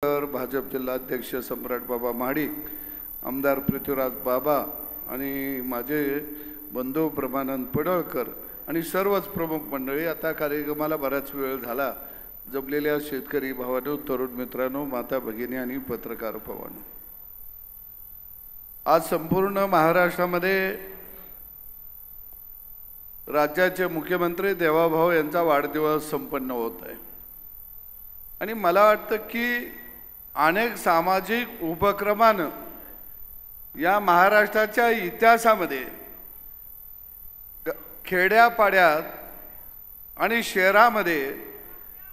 भाजप जिल्हाध्यक्ष सम्राट बाबा महाडिक, आमदार पृथ्वीराज बाबा आणि माझे बंधू प्रमानंद पडळकर आणि सर्वच प्रमुख मंडळी, आता कार्यक्रमाला बराच वेळ झाला. जमलेल्या शेतकरी भावांनो, तरुण मित्रांनो, माता भगिनी आणि पत्रकार भावांनो, आज संपूर्ण महाराष्ट्रामध्ये राज्याचे मुख्यमंत्री देवाभाऊ यांचा वाढदिवस संपन्न होत आहे. आणि मला वाटतं की अनेक सामाजिक उपक्रमानं या महाराष्ट्राच्या इतिहासामध्ये खेड्यापाड्यात आणि शहरामध्ये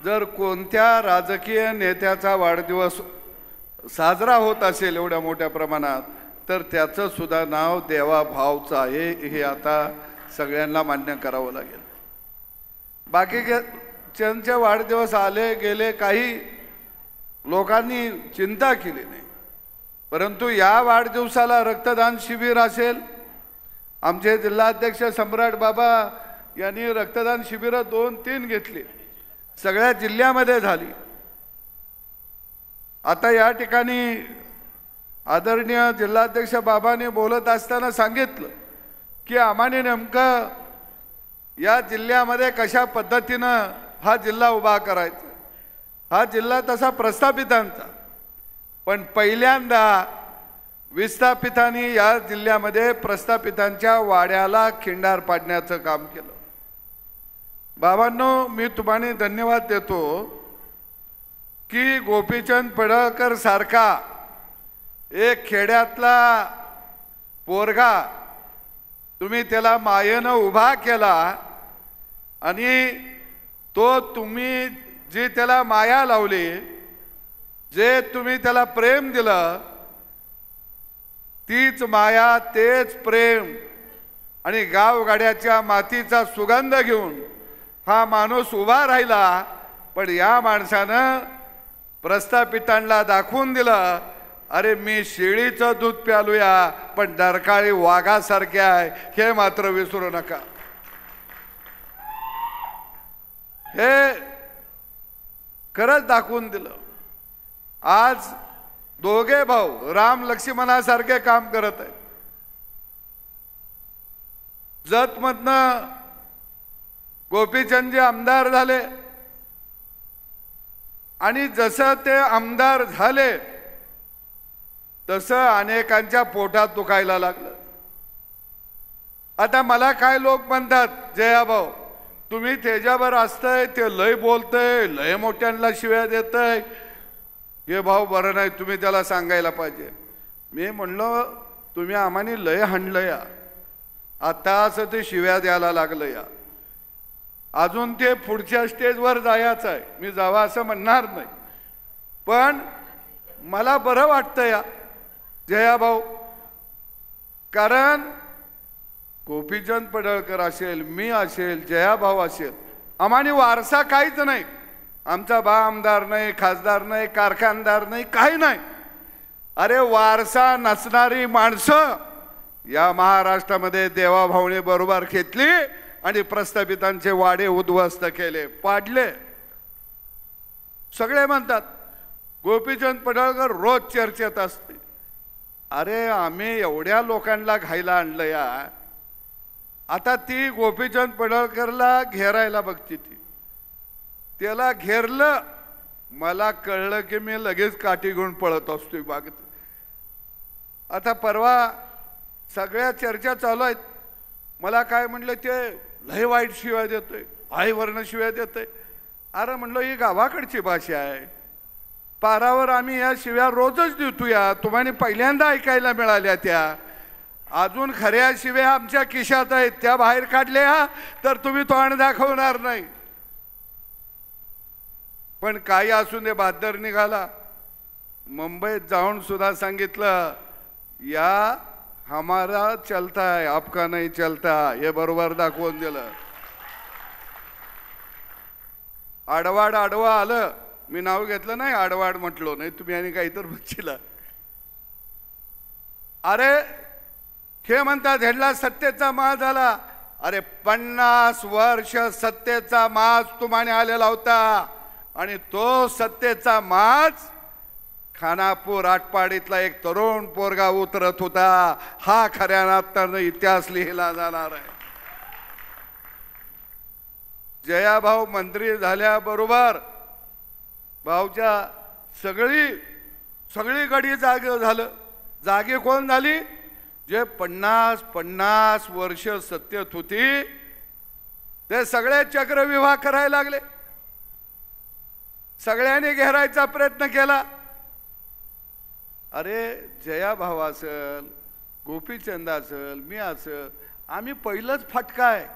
जर कोणत्या राजकीय नेत्याचा वाढदिवस साजरा होत असेल एवढ्या मोठ्या प्रमाणात, तर त्याचं सुद्धा नाव देवाभाऊचं आहे, हे आता सगळ्यांना मान्य करावं लागेल. बाकी त्यांचे वाढदिवस आले गेले, काही लोकांनी चिंता केली नाही, परंतु या वाढदिवसाला रक्तदान शिबिर असेल. आमचे जिल्हाध्यक्ष सम्राट बाबा यांनी रक्तदान शिबिरं 2-3 घेतली, सगळ्या जिल्ह्यामध्ये झाली. आता या ठिकाणी आदरणीय जिल्हाध्यक्ष बाबांनी बोलत असताना सांगितलं की आम्हाने नेमकं या जिल्ह्यामध्ये कशा पद्धतीनं हा जिल्हा उभा करायचा. हा जिल्हा तसा प्रस्थापितांचा, पण पहिल्यांदा विस्थापितांनी या जिल्ह्यामध्ये प्रस्थापितांच्या वाड्याला खिंडार पाडण्याचं काम केलं. बाबांनो, मी तुम्हाला धन्यवाद देतो की गोपीचंद पडळकर सारखा एक खेड्यातला पोरगा तुम्ही त्याला मायेनं उभा केला आणि तो तुम्ही जी त्याला माया लावली, जे तुम्ही त्याला प्रेम दिलं, तीच माया, तेच प्रेम आणि गावगाड्याच्या मातीचा सुगंध घेऊन हा माणूस उभा राहिला. पण या माणसानं प्रस्थापितांना दाखवून दिलं, अरे मी शेळीचं दूध प्यालूया पण डरकाळी वाघासारखे आहे, हे मात्र विसरू नका. हे खरंच दाखवून दिलं. आज दोघे भाऊ राम लक्ष्मणासारखे काम करत आहेत. जतमधनं गोपीचंदजी आमदार झाले आणि जसं ते आमदार झाले तसं अनेकांच्या पोटात दुखायला लागलं. आता मला काय लोक म्हणतात, जयाभाऊ तुम्ही त्याच्यावर असतंय, ते लय बोलतंय, लय मोठ्यांना शिव्या देतंय, हे भाऊ बरं नाही, तुम्ही त्याला सांगायला पाहिजे. मी म्हणलं तुम्ही आम्हाने लय हाणलं या, आता असं ते शिव्या द्यायला लागलं या, अजून ते पुढच्या स्टेजवर जायचं आहे. मी जावं असं म्हणणार नाही, पण मला बरं वाटतं या जयाभाऊ, कारण गोपीचंद पडळकर असेल, मी असेल, जयाभाऊ असेल, आम्हाने वारसा काहीच नाही. आमचा बा आमदार नाही, खासदार नाही, कारखानदार नाही, काही नाही. अरे वारसा नसणारी माणसं या महाराष्ट्रामध्ये देवाभाऊने बरोबर घेतली आणि प्रस्थापितांचे वाडे उद्ध्वस्त केले, पाडले. सगळे म्हणतात गोपीचंद पडळकर रोज चर्चेत असते. अरे आम्ही एवढ्या लोकांना घायला आणलं या, आता ती गोपीचंद पडळकरला घेरायला बघती, ती त्याला घेरलं, मला कळलं की मी लगेच काठी घेऊन पळत असतोय बागेत. आता परवा सगळ्या चर्चा चालू आहेत. मला काय म्हणलं, ते लय वाईट शिव्या देतोय, आईवरनं शिव्या देतोय. अरे म्हणलं ही गावाकडची भाषा आहे, पारावर आम्ही या शिव्या रोजच देतो या, तुम्हाला पहिल्यांदा ऐकायला मिळाल्या त्या. अजून खऱ्या शिव्या आमच्या खिशात आहेत, त्या बाहेर काढल्या तर तुम्ही तोंड दाखवणार नाही. पण काही असून दे, बहादर निघाला. मुंबईत जाऊन सुद्धा सांगितलं, या हमारा चलता है, आपका नहीं चलता, हे बरोबर दाखवून दिलं. आडवाड आडवा आलं, मी नाव घेतलं नाही, आडवाड म्हटलो नाही, तुम्ही आणि काहीतरी बघितलं. अरे हे म्हणतात ह्याला सत्तेचा माज झाला. अरे 50 वर्ष सत्तेचा माज तुम्हाला आलेला होता आणि तो सत्तेचा माज खानापूर आटपाडीतला एक तरुण पोरगा उतरत होता, हा खऱ्या अर्थानं इतिहास लिहिला जाणार आहे. जयाभाऊ मंत्री झाल्याबरोबर भाऊच्या सगळी गडी जागे झालं. जागे कोण झाली? जे 50 वर्ष सत्तेत होती ते सगळे चक्रव्यूह करायला लागले. सगळ्यांनी घेरायचा प्रयत्न केला. अरे जया भाऊ असेल, गोपीचंद असेल, मी असेल, आम्ही पहिलंच फाटकाय,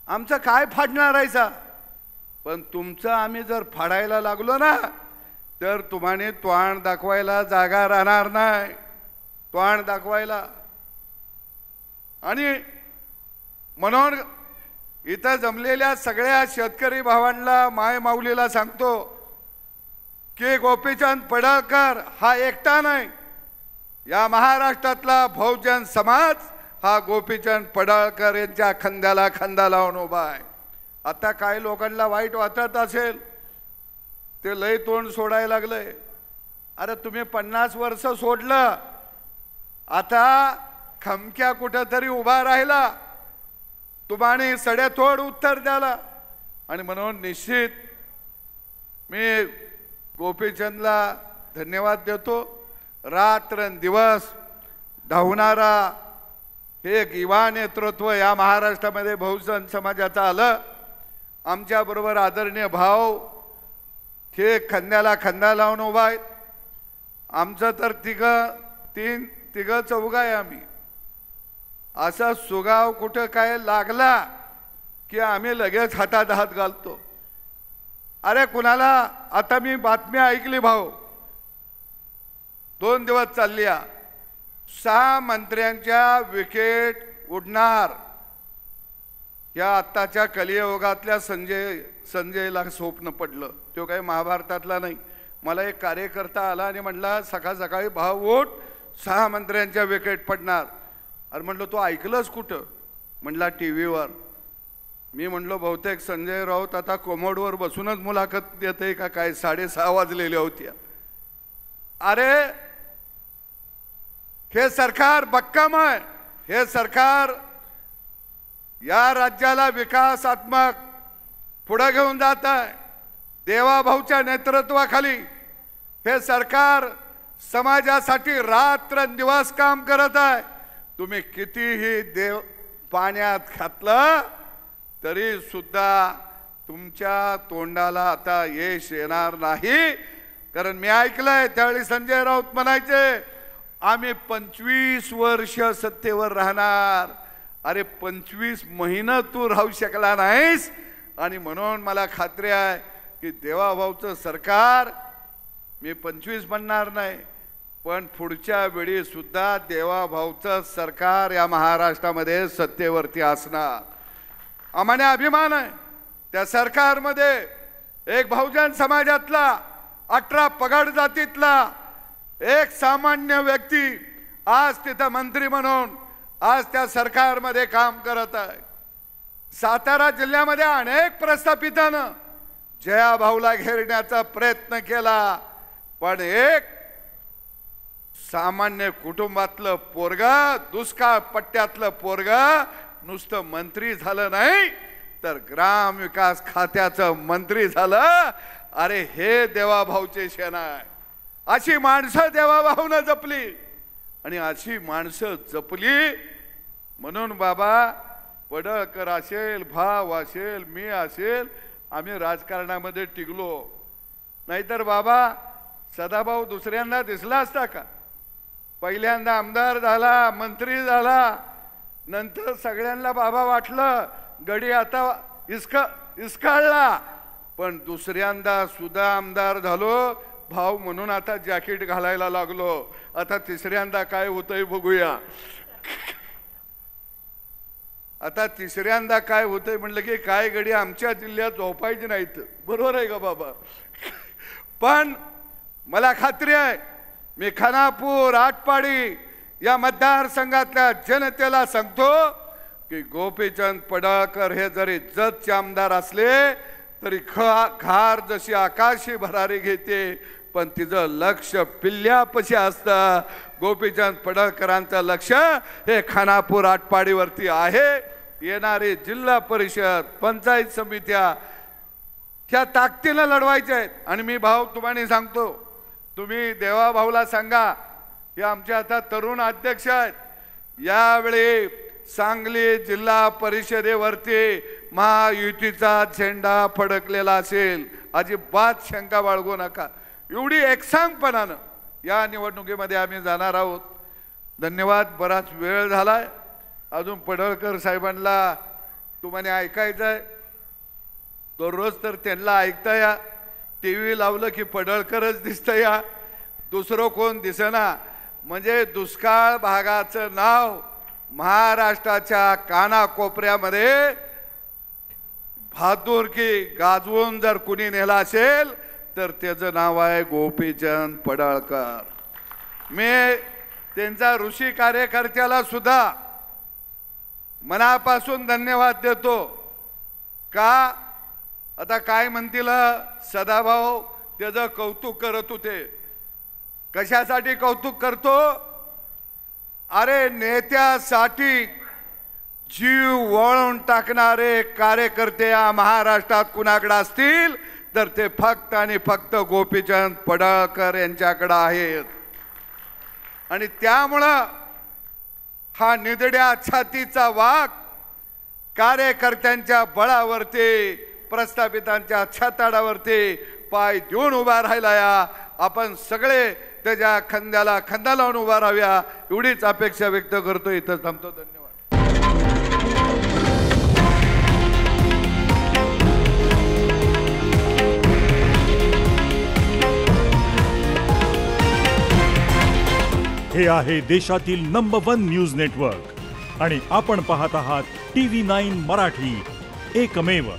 आमचं काय फाडणार आहे? पण तुमचं आम्ही जर फाडायला लागलो ना तर तुम्हाला तोंड दाखवायला जागा राहणार नाही. तोंड दाखवायला. आणि म्हणून इथं जमलेल्या सगळ्या शेतकरी भावांना, माय माऊलीला सांगतो की गोपीचंद पडळकर हा एकटा नाही, या महाराष्ट्रातला बहुजन समाज हा गोपीचंद पडळकर यांच्या खांद्याला खांदा लावून उभा आहे. आता काही लोकांना वाईट वाटत असेल, ते लय तोंड सोडायला लागलंय. अरे तुम्ही 50 वर्ष सोडलं, आता खमक्या कुठंतरी उभा राहिला, तुम्हाने सडेतोड उत्तर द्याला. आणि म्हणून निश्चित मी गोपीचंदला धन्यवाद देतो. रात्रंदिवस धावणारा हे एक युवा नेतृत्व या महाराष्ट्रामध्ये बहुजन समाजाचं आलं. आमच्या बरोबर आदरणीय भाऊ हे खांद्याला खांदा लावून उभा आहेत. आमचं तर तिघ चौघा आहे आम्ही. असा सुगाव कुठं काय लागला की आम्ही लगेच हातात हात घालतो. अरे कुणाला, आता मी बातमी ऐकली भाऊ, 2 दिवस चालली, 6 मंत्र्यांच्या विकेट उडणार. या आत्ताच्या कलियुगातल्या संजयला स्वप्न पडलं. तो काही महाभारतातला नाही. मला एक कार्यकर्ता आला आणि म्हणला सकाळी भाऊ उठ, 6 मंत्र्यांच्या विकेट पडणार. अरे म्हणलं तू ऐकलंस कुठं? म्हणला टीव्हीवर. मी म्हणलो बहुतेक संजय राऊत आता कोमोडवर बसूनच मुलाखत देते का काय, 6:30 वाजलेल्या होत्या. अरे हे सरकार भक्कम आहे. हे सरकार या राज्याला विकासात्मक पुढे घेऊन जात आहे. देवाभाऊच्या नेतृत्वाखाली हे सरकार समाजासाठी रात्रंदिवस काम करत आहे. तुम्ही कितीही देव पाण्यात घातलं तरी सुद्धा तुमच्या तोंडाला आता यश येणार नाही. कारण मी ऐकलंय त्यावेळी संजय राऊत म्हणायचे आम्ही 25 वर्ष सत्तेवर राहणार. अरे 25 महिने तू राहू शकला नाहीस. आणि म्हणून मला खात्री आहे की देवाभाऊचं सरकार, मी 25 म्हणणार नाही, पण पुढच्या वेळी सुद्धा देवाभाऊचं सरकार या महाराष्ट्रामध्ये सत्तेवरती असणार. आम्हाला अभिमान आहे त्या सरकारमध्ये. एक बहुजन समाजातला 18 पगड जातीतला एक सामान्य व्यक्ती आज तिथं मंत्री म्हणून आज त्या सरकारमध्ये काम करत आहे. सातारा जिल्ह्यामध्ये अनेक प्रस्थापितांना जयाभाऊला घेरण्याचा प्रयत्न केला, पण एक सामान्य कुटुंबातलं पोरगा, दुष्काळ पट्ट्यातलं पोरगा नुसतं मंत्री झालं नाही तर ग्राम विकास खात्याचं मंत्री झालं. अरे हे देवाभाऊचे शेण आहे. अशी माणसं देवाभाऊनं जपली आणि अशी माणसं जपली म्हणून बाबा पडळकर असेल, भाव असेल, मी असेल, आम्ही राजकारणामध्ये टिकलो. नाहीतर बाबा सदाभाऊ दुसऱ्यांदा दिसला असता का? पहिल्यांदा आमदार झाला, मंत्री झाला, नंतर सगळ्यांना बाबा वाटलं गडी आता इसकाळला, पण दुसऱ्यांदा सुद्धा आमदार झालो भाऊ म्हणून आता जॅकेट घालायला लागलो. आता तिसऱ्यांदा काय होतंय बघूया. आता तिसऱ्यांदा काय होतंय म्हणलं की काय गडी आमच्या जिल्ह्यात झोपायची नाहीत. बरोबर आहे का बाबा? पण मला खात्री आहे मी खानापूर आटपाडी या मतदारसंघातल्या जनतेला सांगतो की गोपीचंद पडळकर हे जरी जतचे आमदार असले तरी घार जशी आकाशी भरारी घेते पण तिचं लक्ष पिल्ल्यापाशी असतं. गोपीचंद पडळकरांचं लक्ष हे खानापूर आटपाडीवरती आहे. येणारे जिल्हा परिषद पंचायत समित्या ह्या ताकदीनं लढवायच्या आहेत. आणि मी भाऊ तुम्हाला सांगतो, तुम्ही देवा भाऊला सांगा, हे आमच्या आता तरुण अध्यक्ष आहेत. यावेळी सांगली जिल्हा परिषदेवरती महायुतीचा झेंडा फडकलेला असेल, अजिबात शंका बाळगू नका. एवढी एकसांगपणानं या निवडणुकीमध्ये आम्ही जाणार आहोत. धन्यवाद. बराच वेळ झालाय. अजून पडळकर साहेबांना तुम्हाला ऐकायचं आहे. दररोज तर त्यांना ऐकता या. टीव्ही लावलं की पडळकरच दिसतं या, दुसरं कोण दिसेना. म्हणजे दुष्काळ भागाचं नाव महाराष्ट्राच्या कानाकोपऱ्यामध्ये बहादुरकी गाजवून जर कुणी नेला असेल तर त्याचं नाव आहे गोपीचंद पडळकर. मी त्यांचा ऋषी कार्यकर्त्याला सुद्धा मनापासून धन्यवाद देतो. का आता काय म्हणतील सदाभाऊ त्याचं कौतुक करत होते. कशासाठी कौतुक करतो? अरे नेत्यासाठी जीव वळून टाकणारे कार्यकर्ते या महाराष्ट्रात कुणाकडे असतील तर ते फक्त आणि फक्त गोपीचंद पडळकर यांच्याकडे आहेत. आणि त्यामुळं हा निधड्या छातीचा वाघ कार्यकर्त्यांच्या बळावरती, प्रस्थापितांच्या छाताडावरती पाय देऊन उभा राहिला. या आपण सगळे त्याच्या खांद्याला खांदा लावून उभा राहाव्या एवढीच अपेक्षा व्यक्त करतो. इथं थांबतो. धन्यवाद. हे आहे देशातील नंबर 1 न्यूज नेटवर्क आणि आपण पाहत आहात TV9 मराठी, एकमेव.